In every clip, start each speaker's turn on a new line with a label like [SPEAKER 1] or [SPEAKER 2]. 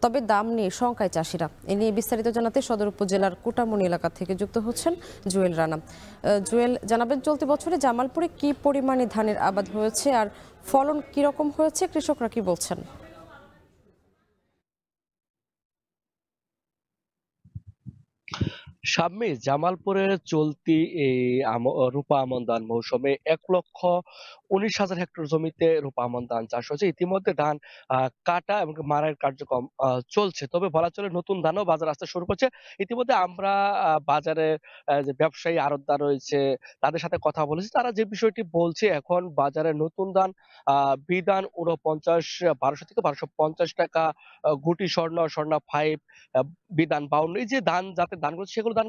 [SPEAKER 1] তবে দাম নিয়ে শঙ্কায় চাষিরা। এ নিয়ে বিস্তারিত জানাতে সদর উপজেলার কোটামনি এলাকা থেকে যুক্ত হচ্ছেন জুয়েল রানা। জুয়েল, জানাবেন চলতি বছরে জামালপুরে কি পরিমাণে ধানের আবাদ হয়েছে আর ফলন কিরকম হয়েছে, কৃষকরা কি বলছেন?
[SPEAKER 2] সামনে জামালপুরের চলতি এই রূপা আমন ধান মৌসুমে ১,১৯,০০০ হেক্টর জমিতে রূপা আমন ধান চাষ হয়েছে। ইতিমধ্যে ধান কাটা এবং মাড়াইয়ের কার্যক্রম চলছে। তবে বলা চলে নতুন ধানও বাজারে আসতে শুরু করছে। ইতিমধ্যে আমরা বাজারে যে ব্যবসায়ী আড়তদার রয়েছে তাদের সাথে কথা বলেছি। তারা যে বিষয়টি বলছে, এখন বাজারে নতুন ধান বিধান ৪৯ ১২০০ থেকে ১২৫০ টাকা, গুটি স্বর্ণা ৫, বিধান ৫২, এই যে জাতের ধানগুলো সেগুলো ধান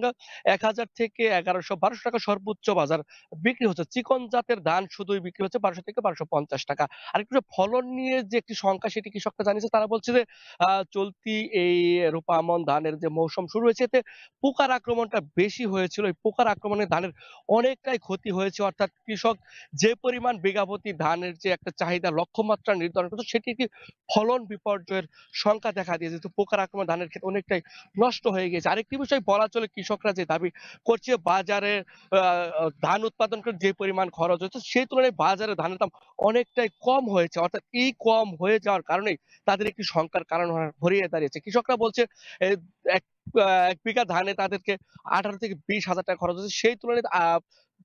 [SPEAKER 2] ১,০০০ থেকে ১১০০ ১২০০ টাকা সর্বোচ্চ বাজার বিক্রি হচ্ছে। চিকন জাতের ধান শুধুই বিক্রি হচ্ছে ১২০০ থেকে ১২৫০ টাকা। আরেকটু যে ফলন নিয়ে যে একটি সংখ্যা, সেটি কৃষকরা জানিয়েছে। তারা বলছে যে চলতি এই রূপা আমন ধানের যে মৌসুম শুরু হয়েছে, এতে পোকার আক্রমণটা বেশি হয়েছিল। এই পোকার আক্রমণে ধানের অনেকটাই ক্ষতি হয়েছে। অর্থাৎ কৃষক যে পরিমাণ বিঘাপ্রতি ধানের যে একটা চাহিদা লক্ষ্যমাত্রা নির্ধারণ করত, সেটি একটি ফলন বিপর্যয়ের সংখ্যা দেখা দিয়েছে। যেহেতু পোকার আক্রমণ ধানের ক্ষেত্রে অনেকটাই নষ্ট হয়ে গেছে। আরেকটি বিষয় বলা চলে, কৃষকরা যে দাবি করছে বাজারে ধান উৎপাদন করে যে পরিমাণ খরচ হচ্ছে, সেই তুলনায় বাজারে ধানের দাম অনেকটাই কম হয়েছে। অর্থাৎ এই কম হয়ে যাওয়ার কারণেই তাদের একটি শঙ্কার কারণ হয়ে দাঁড়িয়েছে। কৃষকরা বলছে এ এক ১ বিঘা ধানে তাদেরকে ১৮ থেকে ২০,০০০ টাকা খরচ হচ্ছে। সেই তুলনায়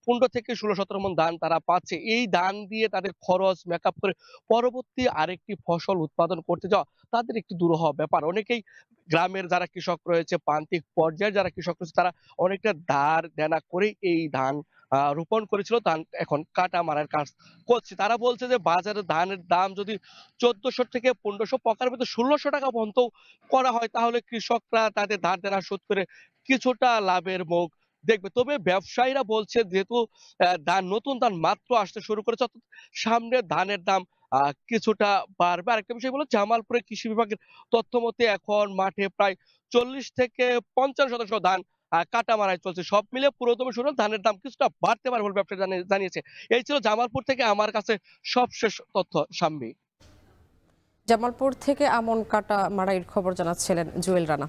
[SPEAKER 2] ১৫ থেকে ১৬-১৭ মণ ধান তারা পাচ্ছে। এই ধান দিয়ে তাদের খরচ মেকআপ করে পরবর্তী আরেকটি ফসল উৎপাদন করতে যাওয়া তাদের একটি দুরূহ ব্যাপার। অনেকেই গ্রামের যারা কৃষক রয়েছে, প্রান্তিক পর্যায়ে যারা কৃষক রয়েছে, তারা অনেকটা ধার দেনা করেই এই ধান রোপণ করেছিল। ধান এখন কাটা মারার কাজ করছে। তারা বলছে যে বাজারে ধানের দাম যদি ১৪০০ থেকে ১৫০০, পকার ভেতর ১৬০০ টাকা পর্যন্ত করা হয়, তাহলে কৃষকরা তাদের ধার দেনা শোধ করে কিছুটা লাভের মুখ দেখবে। তবে ব্যবসায়ীরা বলছে, যেহেতু নতুন ধান মাত্র আসতে শুরু করেছে, অর্থাৎ সামনে ধানের দাম কিছুটা বাড়বে। আরেকটা বিষয় বলল, জামালপুরে কৃষি বিভাগের তথ্য মতে এখন মাঠে প্রায় ৪০ থেকে ৫০% ধান কাটা মারাই চলছে। সব মিলে পুরোদমে শুরু ধানের দাম কিছুটা বাড়তে পারে বলে ব্যবসায়ী জানিয়েছে। এই ছিল জামালপুর থেকে আমার কাছে সবশেষ তথ্য, সাম্মী।
[SPEAKER 1] জামালপুর থেকে আমন কাটা মাড়াইয়ের খবর জানাচ্ছিলেন জুয়েল রানা।